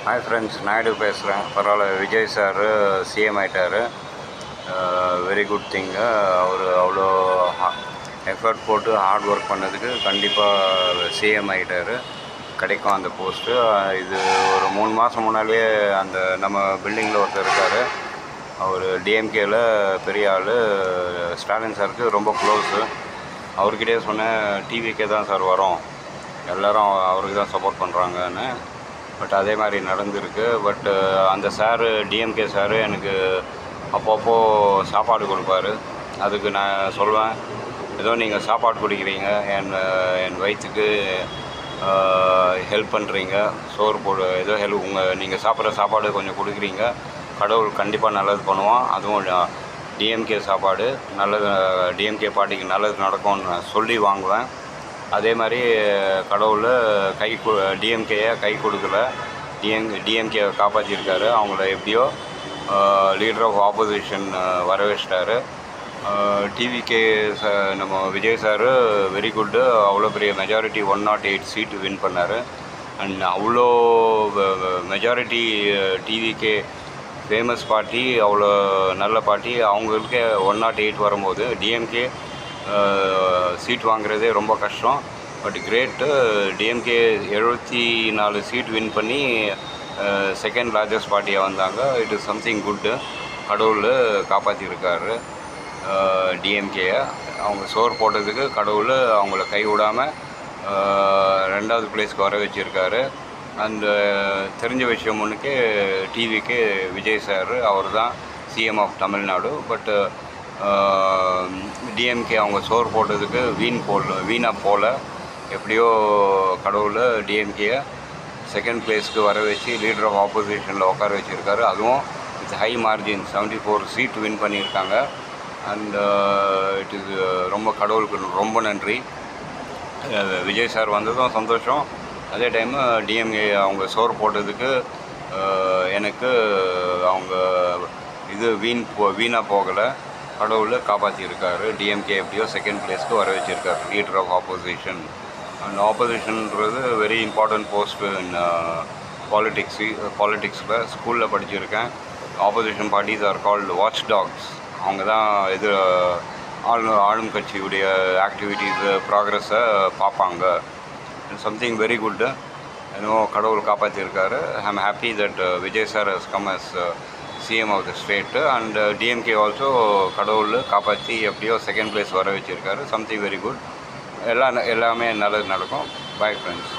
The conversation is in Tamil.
ஹாய் ஃப்ரெண்ட்ஸ், நாயுடு பேசுகிறேன். பரவாயில்ல, விஜய் சார் சிஎம் ஆகிட்டார். Very good thing. அவர் அவ்வளோ எஃபர்ட் போட்டு ஹார்ட் ஒர்க் பண்ணதுக்கு கண்டிப்பாக சிஎம் ஆகிட்டார். கிடைக்கும் அந்த போஸ்ட்டு. இது ஒரு 3 மாதம் முன்னாலே அந்த நம்ம பில்டிங்கில் ஒருத்தர் இருக்கார். அவர் டிஎம்கேயில் பெரிய ஆள். ஸ்டாலின் சாருக்கு ரொம்ப க்ளோஸு. அவர்கிட்டே சொன்னேன், டிவிக்கே தான் சார் வரும், எல்லோரும் அவருக்கு தான் சப்போர்ட் பண்ணுறாங்கன்னு. பட் அதே மாதிரி நடந்திருக்கு. பட் அந்த சாரு, டிஎம்கே சாரு, எனக்கு அப்பப்போ சாப்பாடு கொடுப்பாரு. அதுக்கு நான் சொல்வேன், ஏதோ நீங்கள் சாப்பாடு குடிக்கிறீங்க, என் வயிற்றுக்கு ஹெல்ப் பண்ணுறீங்க, சோறு போடு, ஏதோ ஹெல்ப், நீங்கள் சாப்பிட்ற சாப்பாடு கொஞ்சம் கொடுக்குறீங்க, கடவுள் கண்டிப்பாக நல்லது பண்ணுவான். அதுவும் டிஎம்கே சாப்பாடு நல்லது, டிஎம்கே பார்ட்டிக்கு நல்லது நடக்கும்னு சொல்லி வாங்குவேன். அதே மாதிரி கடவுள் டிஎம்கேயை கை கொடுக்கல, டிஎம்கேவை காப்பாற்றியிருக்காரு. அவங்கள எப்படியோ லீடர் ஆஃப் ஆப்போசிஷன் வர வச்சிட்டாரு. டிவிகே நம்ம விஜய் சார் வெரி குட்டு. அவ்வளோ பெரிய மெஜாரிட்டி 108 சீட்டு வின் பண்ணார். அண்ட் அவ்வளோ மெஜாரிட்டி டிவிகே ஃபேமஸ் பார்ட்டி, அவ்வளோ நல்ல பார்ட்டி. அவங்களுக்கே 108 வரும்போது டிஎம்கே சீட் வாங்குறதே ரொம்ப கஷ்டம். But great. DMK 74 seat win பண்ணி செகண்ட் லார்ஜஸ்ட் பார்ட்டியாக வந்தாங்க. It is something good. கடவுள் காப்பாற்றிருக்காரு டிஎம்கேயை. அவங்க சோறு போட்டதுக்கு கடவுள் அவங்கள கை விடாமல் 2வது பிளேஸ்க்கு வர வச்சுருக்காரு. அந்த தெரிஞ்ச விஷயம் ஒன்றுக்கே, டிவிக்கு விஜய் சார் அவர் தான் CM of Tamil Nadu. But DMK அவங்க சோறு போட்டதுக்கு வீணாக போகல. எப்படியோ கடவுள் டிஎம்கேயை செகண்ட் பிளேஸ்க்கு வர வச்சு லீடர் ஆஃப் ஆப்போசிஷனில் உட்கார வச்சுருக்காரு. அதுவும் with high margin 74 seat win பண்ணியிருக்காங்க. அண்ட் இட் இஸ் ரொம்ப கடவுளுக்கு ரொம்ப நன்றி. விஜய் சார் வந்ததும் சந்தோஷம். அதே டைமு டிஎம்கே அவங்க சோறு போட்டதுக்கு எனக்கு அவங்க இது வீணாக போகலை. கடவுள் காப்பாற்றியிருக்காரு. டிஎம்கே எப்படியோ செகண்ட் பிளேஸ்க்கு வர வச்சுருக்காரு, லீடர் ஆஃப் ஆப்போசிஷன். அண்ட் ஆப்போசிஷன்ன்றது வெரி இம்பார்ட்டன்ட் போஸ்ட் இன் பாலிட்டிக்ஸில். ஸ்கூலில் படிச்சிருக்கேன். Opposition parties are called watchdogs. அவங்க தான் இது ஆளும் கட்சியுடைய ஆக்டிவிட்டீஸு, ப்ராக்ரஸை பார்ப்பாங்க. Something very good. இன்னும் கடவுள் காப்பாற்றியிருக்காரு. I am happy that Vijay sir has come as CM of the state. And DMK also கடவுள் காப்பாற்றி எப்படியோ செகண்ட் பிளேஸ் வர வச்சுருக்காரு. Something very good. எல்லாமே நல்லது நடக்கும். Bye friends.